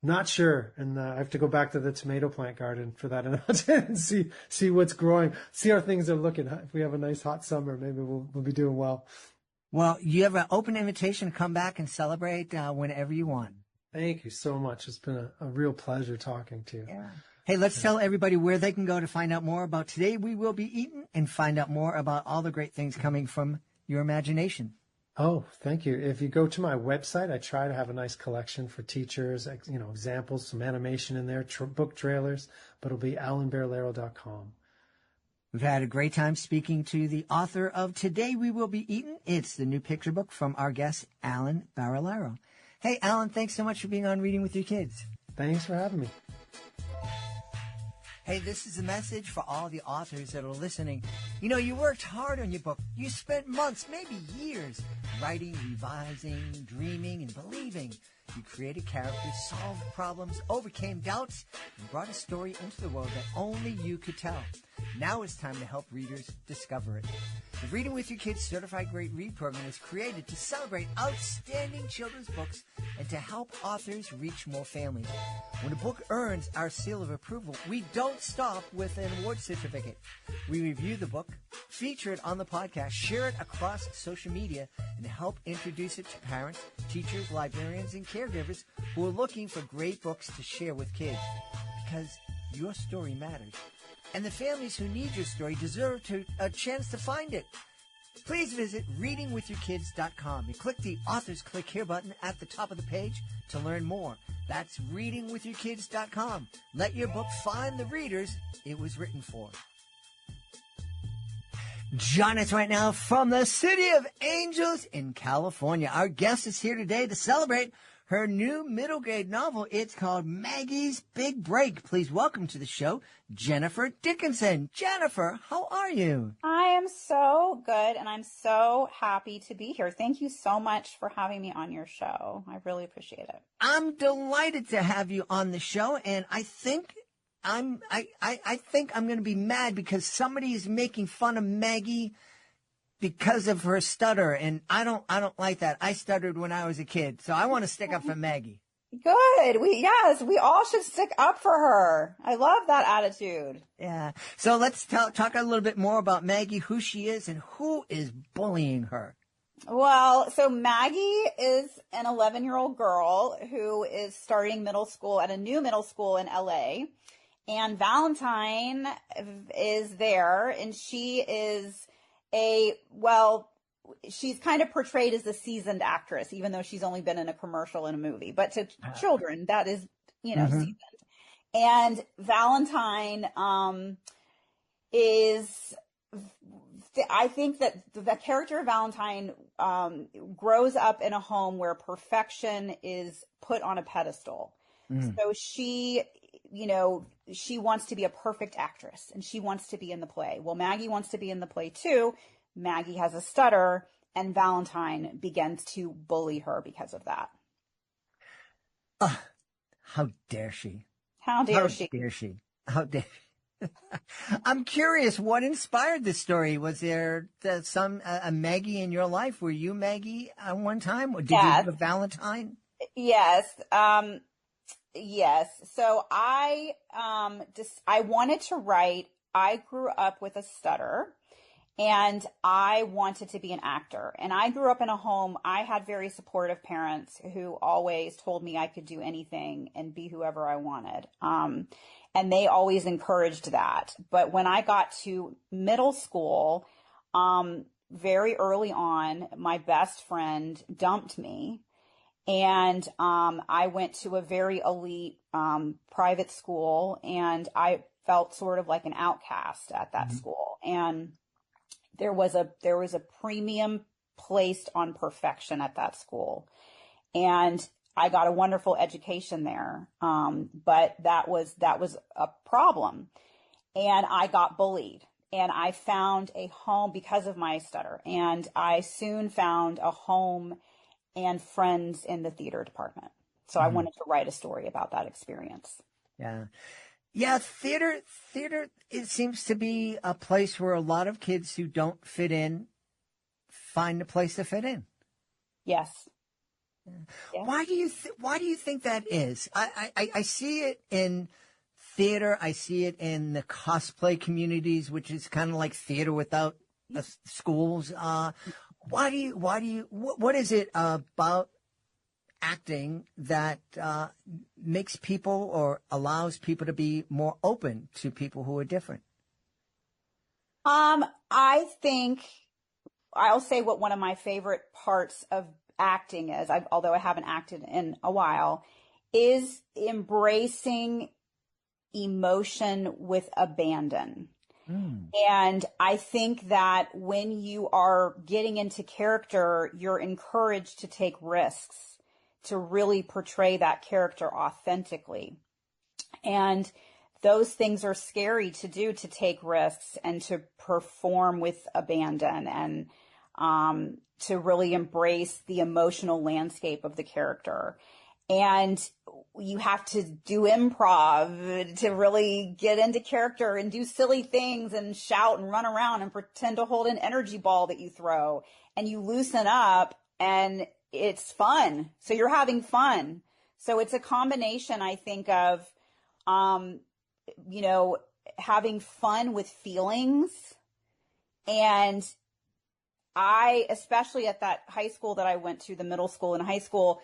[SPEAKER 3] not sure, and I have to go back to the tomato plant garden for that and see what's growing, see how things are looking. If we have a nice hot summer, maybe we'll be doing well.
[SPEAKER 2] Well, you have an open invitation to come back and celebrate whenever you want.
[SPEAKER 3] Thank you so much. It's been a real pleasure talking to you.
[SPEAKER 2] Yeah. Hey, let's tell everybody where they can go to find out more about Today We Will Be Eating and find out more about all the great things coming from your imagination.
[SPEAKER 3] Oh, thank you. If you go to my website, I try to have a nice collection for teachers, examples, some animation in there, book trailers, but it'll be alanbarillaro.com.
[SPEAKER 2] We've had a great time speaking to the author of Today We Will Be Eating. It's the new picture book from our guest, Alan Barillaro. Hey, Alan, thanks so much for being on Reading with Your Kids.
[SPEAKER 3] Thanks for having me.
[SPEAKER 2] Hey, this is a message for all the authors that are listening. You know, you worked hard on your book. You spent months, maybe years, writing, revising, dreaming, and believing. You created characters, solved problems, overcame doubts, and brought a story into the world that only you could tell. Now it's time to help readers discover it. The Reading with Your Kids Certified Great Read program was created to celebrate outstanding children's books and to help authors reach more families. When a book earns our seal of approval, we don't stop with an award certificate. We review the book, feature it on the podcast, share it across social media, and help introduce it to parents, teachers, librarians, and caregivers who are looking for great books to share with kids. Because your story matters. And the families who need your story deserve a chance to find it. Please visit readingwithyourkids.com and click the Authors Click Here button at the top of the page to learn more. That's readingwithyourkids.com. Let your book find the readers it was written for. Join us right now from the City of Angels in California. Our guest is here today to celebrate her new middle grade novel. It's called Maggie's Big Break. Please welcome to the show, Jennifer Dickinson. Jennifer, how are you?
[SPEAKER 4] I am so good, and I'm so happy to be here. Thank you so much for having me on your show. I really appreciate it.
[SPEAKER 2] I'm delighted to have you on the show, and I think I'm going to be mad because somebody is making fun of Maggie because of her stutter, and I don't like that. I stuttered when I was a kid, so I want to stick up for Maggie.
[SPEAKER 4] Good. We all should stick up for her. I love that attitude.
[SPEAKER 2] Yeah. So let's talk a little bit more about Maggie, who she is, and who is bullying her.
[SPEAKER 4] Well, so Maggie is an 11-year-old girl who is starting middle school at a new middle school in LA, and Valentine is there, and she is she's kind of portrayed as a seasoned actress, even though she's only been in a commercial and a movie. But to children, that is, seasoned. And Valentine I think that the character of Valentine grows up in a home where perfection is put on a pedestal. So she wants to be a perfect actress, and she wants to be in the play. Well, Maggie wants to be in the play too. Maggie has a stutter, and Valentine begins to bully her because of that.
[SPEAKER 2] How dare she?
[SPEAKER 4] How dare she?
[SPEAKER 2] How dare she? I'm curious, what inspired this story? Was there a Maggie in your life? Were you Maggie at one time? Or did you have a Valentine?
[SPEAKER 4] Yes. Yes. So I wanted to write. I grew up with a stutter, and I wanted to be an actor. And I grew up in a home, I had very supportive parents who always told me I could do anything and be whoever I wanted. And they always encouraged that. But when I got to middle school, very early on, my best friend dumped me. And I went to a very elite private school, and I felt sort of like an outcast at that school. And there was a premium placed on perfection at that school. And I got a wonderful education there. But that was a problem. And I got bullied. And I found a home because of my stutter. And I soon found a home and friends in the theater department. So I wanted to write a story about that experience.
[SPEAKER 2] Yeah. Yeah, theater, it seems to be a place where a lot of kids who don't fit in find a place to fit in.
[SPEAKER 4] Yes.
[SPEAKER 2] Yeah. Why do you think that is? I see it in theater. I see it in the cosplay communities, which is kind of like theater without schools. What is it about acting that makes people or allows people to be more open to people who are different?
[SPEAKER 4] I think I'll say what one of my favorite parts of acting is, although I haven't acted in a while, is embracing emotion with abandon. And I think that when you are getting into character, you're encouraged to take risks, to really portray that character authentically. And those things are scary to do, to take risks and to perform with abandon and to really embrace the emotional landscape of the character. And you have to do improv to really get into character and do silly things and shout and run around and pretend to hold an energy ball that you throw, and you loosen up and it's fun. So you're having fun. So it's a combination, I think, of, having fun with feelings. And I, especially at that high school that I went to, the middle school and high school,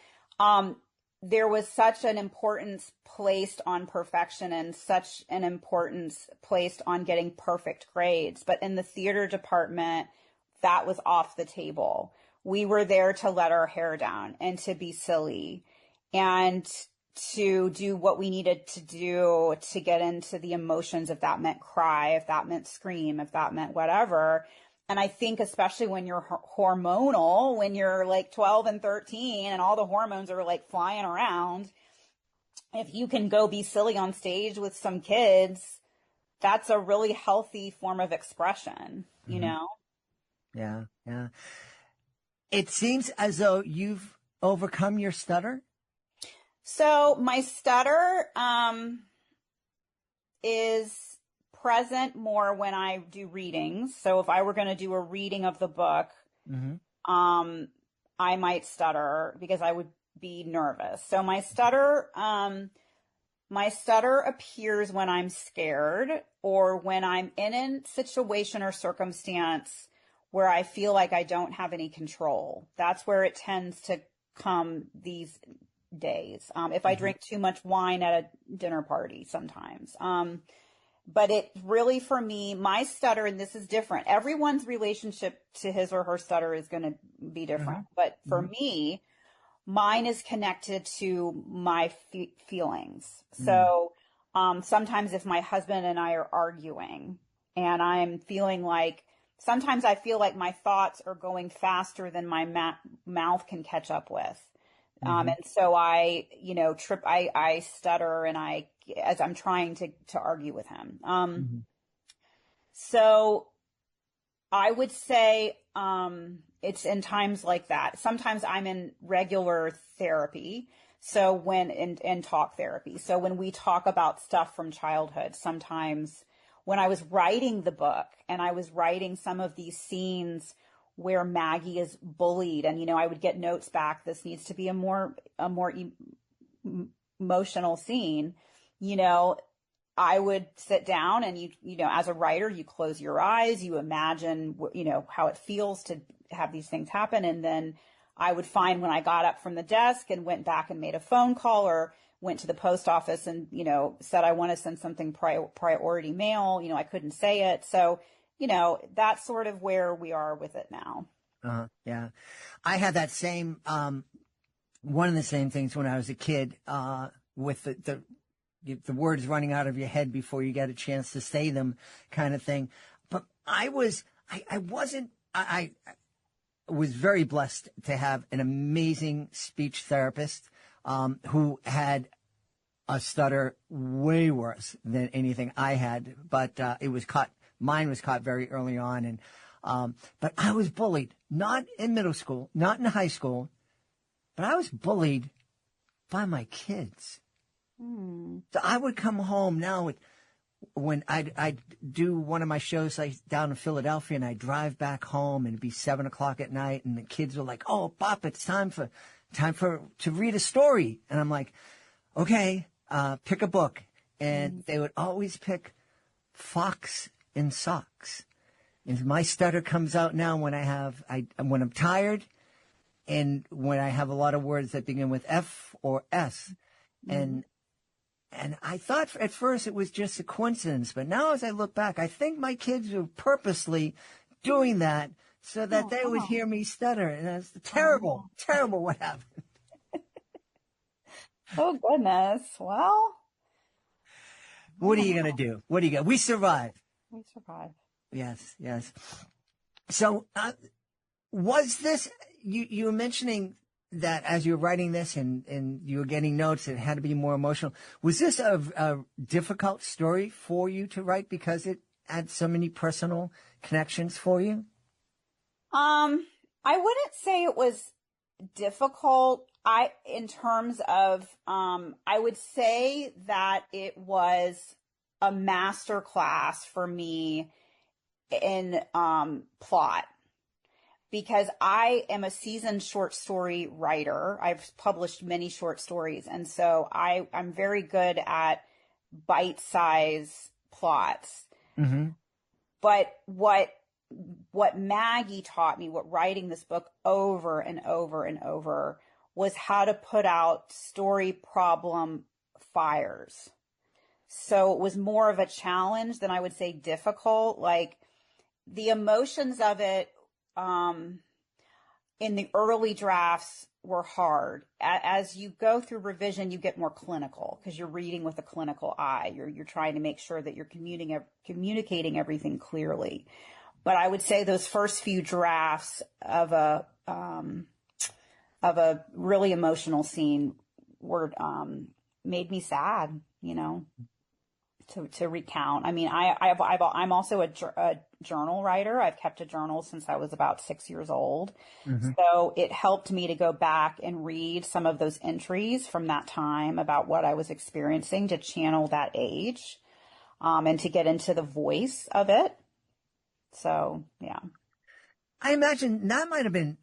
[SPEAKER 4] there was such an importance placed on perfection and such an importance placed on getting perfect grades. But in the theater department, that was off the table. We were there to let our hair down and to be silly and to do what we needed to do to get into the emotions, if that meant cry, if that meant scream, if that meant whatever. And I think especially when you're hormonal, when you're like 12 and 13 and all the hormones are like flying around, if you can go be silly on stage with some kids, that's a really healthy form of expression, you know?
[SPEAKER 2] Yeah, yeah. It seems as though you've overcome your stutter.
[SPEAKER 4] So my stutter is present more when I do readings. So if I were going to do a reading of the book, I might stutter because I would be nervous. So my stutter appears when I'm scared or when I'm in a situation or circumstance where I feel like I don't have any control. That's where it tends to come these days. If I drink too much wine at a dinner party sometimes. But it really, for me, my stutter, and this is different. Everyone's relationship to his or her stutter is going to be different. But for me, mine is connected to my feelings. So sometimes if my husband and I are arguing and I'm feeling like, sometimes I feel like my thoughts are going faster than my mouth can catch up with. And so I, I stutter and as I'm trying to argue with him. So I would say, it's in times like that. Sometimes I'm in regular therapy. So in talk therapy. So when we talk about stuff from childhood, sometimes when I was writing the book and I was writing some of these scenes where Maggie is bullied and, I would get notes back. This needs to be a more emotional scene. I would sit down and as a writer, you close your eyes, you imagine, how it feels to have these things happen. And then I would find when I got up from the desk and went back and made a phone call or went to the post office and, said, I want to send something priority mail, I couldn't say it. So, that's sort of where we are with it now.
[SPEAKER 2] Yeah. I had that same, one of the same things when I was a kid, with the words running out of your head before you get a chance to say them kind of thing. But I was very blessed to have an amazing speech therapist, who had a stutter way worse than anything I had, but, mine was caught very early on. And, but I was bullied, not in middle school, not in high school, but I was bullied by my kids. So I would come home now when I'd do one of my shows like down in Philadelphia and I'd drive back home and it'd be 7:00 at night and the kids were like, oh, Pop, it's time to read a story. And I'm like, okay, pick a book. And they would always pick Fox in Socks. And my stutter comes out now when when I'm tired and when I have a lot of words that begin with F or S. And I thought at first it was just a coincidence, but now as I look back, I think my kids were purposely doing that so that they would hear me stutter. And that's terrible what happened.
[SPEAKER 4] Oh, goodness. Well,
[SPEAKER 2] what are you going to do? What do you got? We survived.
[SPEAKER 4] We survived.
[SPEAKER 2] Yes. So, was this, you were mentioning that as you were writing this and you were getting notes, it had to be more emotional. Was this a difficult story for you to write because it had so many personal connections for you?
[SPEAKER 4] I wouldn't say it was difficult. In terms of, I would say that it was a master class for me in plot, because I am a seasoned short story writer. I've published many short stories, and so I'm very good at bite-size plots.
[SPEAKER 2] Mm-hmm.
[SPEAKER 4] But what Maggie taught me, what writing this book over and over and over, was how to put out story problem fires. So it was more of a challenge than I would say difficult. Like, the emotions of it in the early drafts were hard. As you go through revision, you get more clinical because you're reading with a clinical eye. You're trying to make sure that you're communicating everything clearly. But I would say those first few drafts of a really emotional scene were made me sad, to recount. I mean, I'm also a journal writer. I've kept a journal since I was about 6 years old. Mm-hmm. So it helped me to go back and read some of those entries from that time about what I was experiencing, to channel that age, and to get into the voice of it. So, yeah.
[SPEAKER 2] I imagine that might have been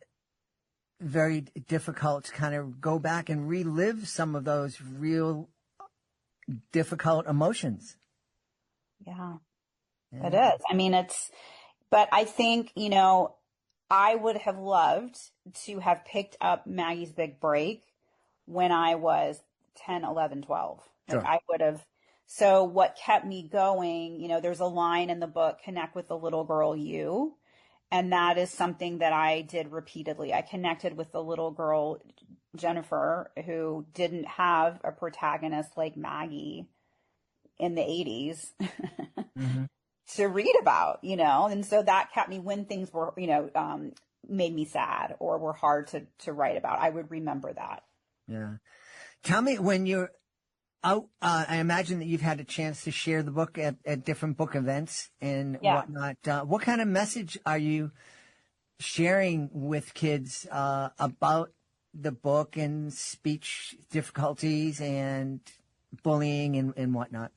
[SPEAKER 2] very difficult to kind of go back and relive some of those real difficult emotions.
[SPEAKER 4] Yeah, it is. I mean, but I think, I would have loved to have picked up Maggie's Big Break when I was 10, 11, 12. Like, sure. I would have. So what kept me going, there's a line in the book, connect with the little girl you. And that is something that I did repeatedly. I connected with the little girl, Jennifer, who didn't have a protagonist like Maggie in the 80s mm-hmm. to read about, and so that kept me when things were, made me sad or were hard to write about. I would remember that.
[SPEAKER 2] Yeah. Tell me, when you're out, I imagine that you've had a chance to share the book at different book events and whatnot. What kind of message are you sharing with kids about the book and speech difficulties and bullying and whatnot?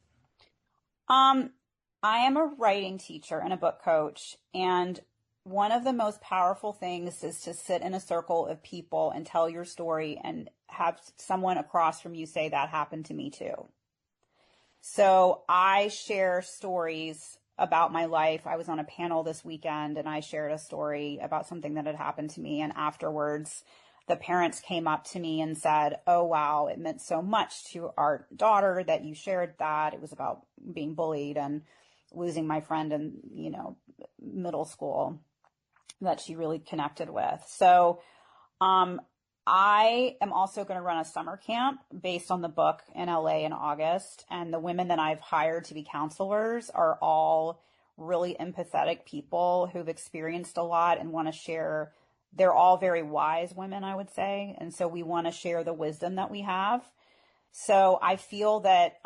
[SPEAKER 4] I am a writing teacher and a book coach, and one of the most powerful things is to sit in a circle of people and tell your story and have someone across from you say, that happened to me too. So I share stories about my life. I was on a panel this weekend and I shared a story about something that had happened to me, and afterwards the parents came up to me and said, oh, wow, it meant so much to our daughter that you shared that. It was about being bullied and losing my friend in, middle school that she really connected with. So I am also going to run a summer camp based on the book in LA in August. And the women that I've hired to be counselors are all really empathetic people who've experienced a lot and want to share. They're all very wise women, I would say. And so we want to share the wisdom that we have. So I feel that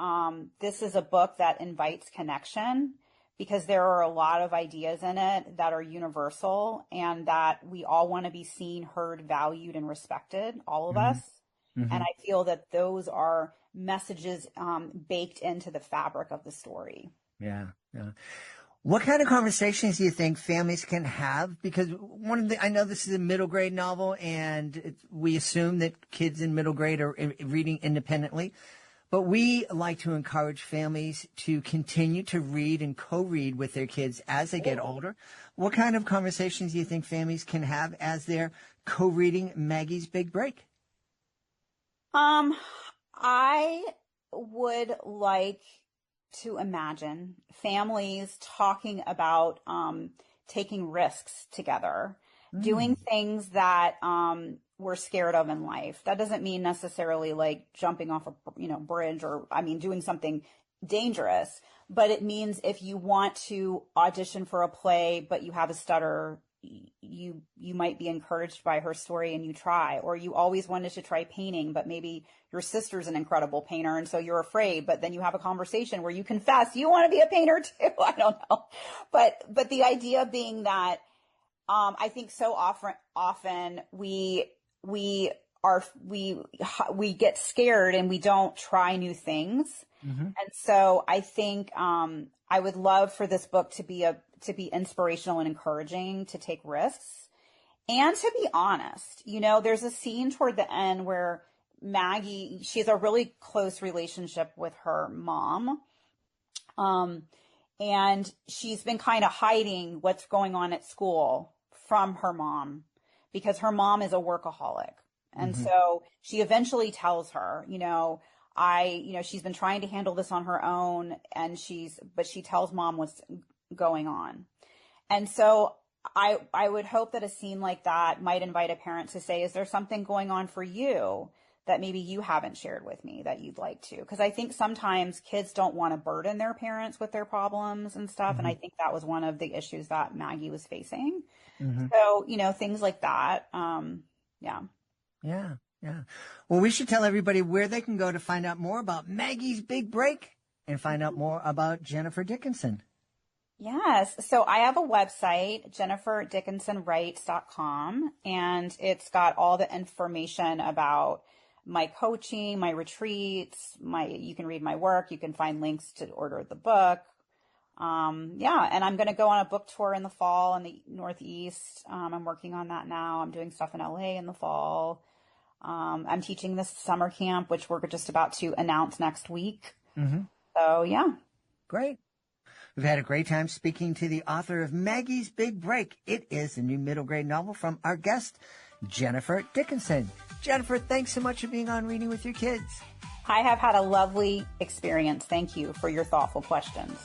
[SPEAKER 4] this is a book that invites connection, because there are a lot of ideas in it that are universal and that we all want to be seen, heard, valued, and respected, all of us. Mm-hmm. And I feel that those are messages baked into the fabric of the story.
[SPEAKER 2] Yeah, yeah. What kind of conversations do you think families can have? Because I know this is a middle grade novel, and we assume that kids in middle grade are reading independently. But we like to encourage families to continue to read and co-read with their kids as they get older. What kind of conversations do you think families can have as they're co-reading Maggie's Big Break?
[SPEAKER 4] I would like to imagine families talking about taking risks together, doing things that we're scared of in life. That doesn't mean necessarily like jumping off a bridge or doing something dangerous, but it means if you want to audition for a play but you have a stutter you might be encouraged by her story and you try, or you always wanted to try painting, but maybe your sister's an incredible painter and so you're afraid, but then you have a conversation where you confess you want to be a painter too. I don't know. But the idea being that, I think so often we get scared and we don't try new things. Mm-hmm. And so I think, I would love for this book to be inspirational and encouraging, to take risks and to be honest. You know, there's a scene toward the end where Maggie, she has a really close relationship with her mom. And she's been kind of hiding what's going on at school from her mom because her mom is a workaholic. And mm-hmm. so she eventually tells her, she's been trying to handle this on her own but she tells mom what's going on. And so I would hope that a scene like that might invite a parent to say, is there something going on for you that maybe you haven't shared with me that you'd like to? Because I think sometimes kids don't want to burden their parents with their problems and stuff. Mm-hmm. And I think that was one of the issues that Maggie was facing. Mm-hmm. So, things like that. Yeah.
[SPEAKER 2] Yeah. Yeah. Well, we should tell everybody where they can go to find out more about Maggie's Big Break and find out more about Jennifer Dickinson.
[SPEAKER 4] Yes. So I have a website, jenniferdickinsonwrites.com, and it's got all the information about my coaching, my retreats, you can read my work, you can find links to order the book. And I'm going to go on a book tour in the fall in the Northeast. I'm working on that now. I'm doing stuff in LA in the fall. I'm teaching this summer camp, which we're just about to announce next week. Mm-hmm. So, yeah.
[SPEAKER 2] Great. We've had a great time speaking to the author of Maggie's Big Break. It is a new middle grade novel from our guest, Jennifer Dickinson. Jennifer, thanks so much for being on Reading with Your Kids.
[SPEAKER 4] I have had a lovely experience. Thank you for your thoughtful questions.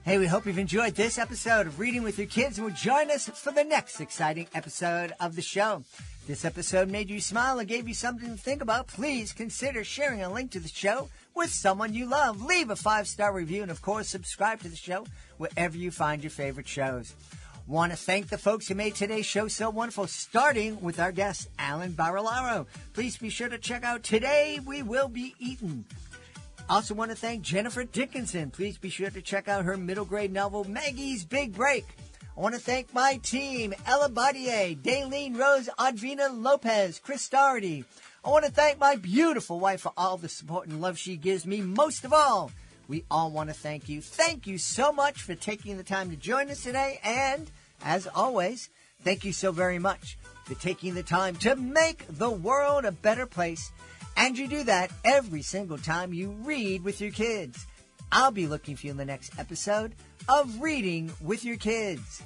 [SPEAKER 2] Hey, we hope you've enjoyed this episode of Reading with Your Kids and will join us for the next exciting episode of the show. If this episode made you smile and gave you something to think about, please consider sharing a link to the show with someone you love. Leave a 5-star review and, of course, subscribe to the show wherever you find your favorite shows. Want to thank the folks who made today's show so wonderful, starting with our guest, Alan Barillaro. Please be sure to check out Today We Will Be Eaten. Also want to thank Jennifer Dickinson. Please be sure to check out her middle grade novel, Maggie's Big Break. I want to thank my team, Ella Badier, Daylene Rose, Advina Lopez, Chris Doherty. I want to thank my beautiful wife for all the support and love she gives me. Most of all, we all want to thank you. Thank you so much for taking the time to join us today. And, as always, thank you so very much for taking the time to make the world a better place. And you do that every single time you read with your kids. I'll be looking for you in the next episode of Reading with Your Kids.